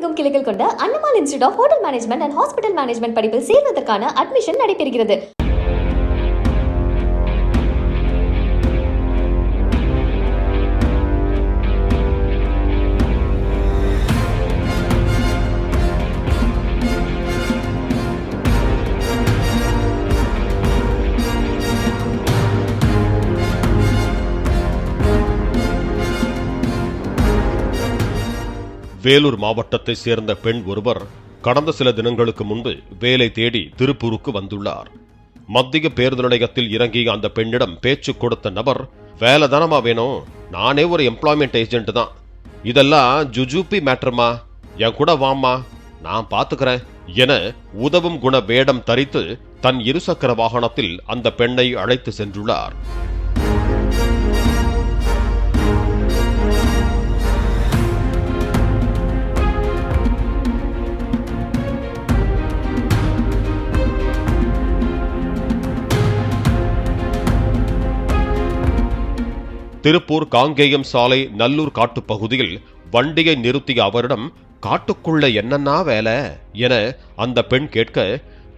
தமிழகமெங்கும் கிளைகள் கொண்ட Annamal institute of hotel management and hospital management படிப்பில் சேர்வதற்கான அட்மிஷன் நடைபெறுகிறது. வேலூர் மாவட்டத்தை சேர்ந்த பெண் ஒருவர் கடந்த சில தினங்களுக்கு முன்பு வேலை தேடி திருப்பூருக்கு வந்துள்ளார். மத்திய பேருந்து நிலையத்தில் இறங்கிய அந்த பெண்ணிடம் பேச்சு கொடுத்த நபர், வேலை தானமா வேணும், நானே ஒரு எம்ப்ளாய்மெண்ட் ஏஜென்ட் தான், இதெல்லாம் ஜுஜூபி மேட்டர்மா, என் கூட வாமா, நான் பாத்துக்கிறேன் என உதவும் குண வேடம் தரித்து தன் இருசக்கர வாகனத்தில் அந்த பெண்ணை அழைத்து சென்றுள்ளார். திருப்பூர் காங்கேயம் சாலை நல்லூர் காட்டு பகுதியில் வண்டியை நிறுத்திய அவரிடம், காட்டுக்குள்ள என்னன்னா வேலை என அந்த பெண் கேட்க,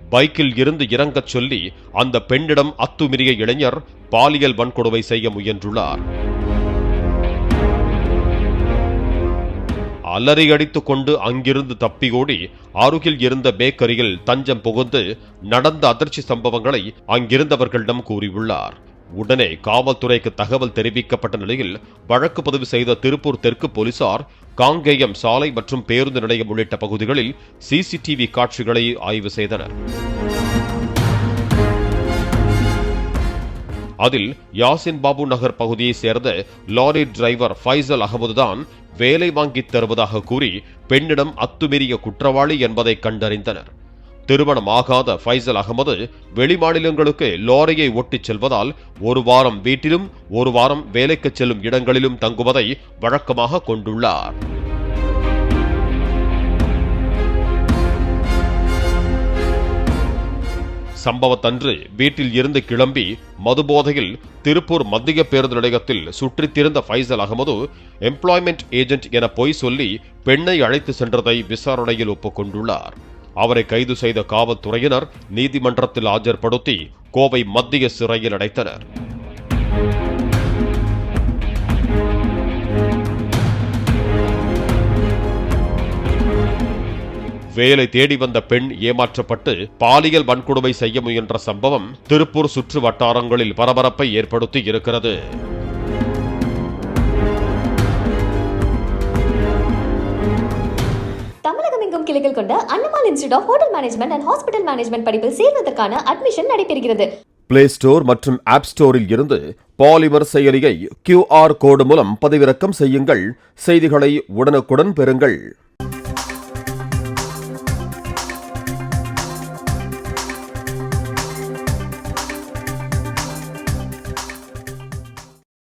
பைக்கில் இருந்து இறங்கச் சொல்லி அந்த பெண்ணிடம் அத்துமீறிய இளைஞர் பாலியல் வன்கொடுமை செய்ய முயன்றுள்ளார். அலறியடித்துக் கொண்டு அங்கிருந்து தப்பி ஓடி அருகில் இருந்த பேக்கரியில் தஞ்சம் புகுந்து நடந்த அதிர்ச்சி சம்பவங்களை அங்கிருந்தவர்களிடம் கூறியுள்ளார். உடனே காவல்துறைக்கு தகவல் தெரிவிக்கப்பட்ட நிலையில் வழக்கு பதிவு செய்த திருப்பூர் தெற்கு போலீசார் காங்கேயம் சாலை மற்றும் பேருந்து நிலையம் உள்ளிட்ட பகுதிகளில் சிசிடிவி காட்சிகளை ஆய்வு செய்தனர். அதில் யாசின் பாபு நகர் பகுதியைச் சேர்ந்த லாரி டிரைவர் ஃபைசல் அகமதுதான் வேலை வாங்கித் தருவதாக கூறி பெண்ணிடம் அத்துமீறிய குற்றவாளி என்பதை கண்டறிந்தனர். திருமணமாகாத ஃபைசல் அகமது வெளிமாநிலங்களுக்கு லாரியை ஓட்டிச் செல்வதால் ஒரு வாரம் வீட்டிலும் ஒரு வாரம் வேலைக்கு செல்லும் இடங்களிலும் தங்குவதை வழக்கமாக கொண்டுள்ளார். சம்பவத்தன்று வீட்டில் இருந்து கிளம்பி மதுபோதையில் திருப்பூர் மத்திய பேருந்து நிலையத்தில் சுற்றித் திரிந்த ஃபைசல் அகமது எம்ப்ளாய்மெண்ட் ஏஜென்ட் என பொய் சொல்லி பெண்ணை அழைத்து சென்றதை விசாரணையில் ஒப்புக்கொண்டுள்ளார். அவரை கைது செய்த காவல்துறையினர் நீதிமன்றத்தில் ஆஜர்படுத்தி கோவை மத்திய சிறையில் அடைத்தனர். வேலை தேடி வந்த பெண் ஏமாற்றப்பட்டு பாலியல் வன்கொடுமை செய்ய முயன்ற சம்பவம் திருப்பூர் சுற்று வட்டாரங்களில் பரபரப்பை ஏற்படுத்தி இருக்கிறது. தமிழகமெங்கும் கிளைகள் கொண்ட Annamal institute of hotel management and hospital management படிப்பில் சேர்வதற்கான அட்மிஷன் நடைபெறுகிறது. பிளே ஸ்டோர் மற்றும் ஆப் ஸ்டோரில் இருந்து பாலிமர் செயலியை QR கோடு மூலம் பதிவிறக்கம் செய்யுங்கள். செய்திகளை உடனுக்குடன் பெறுங்கள்.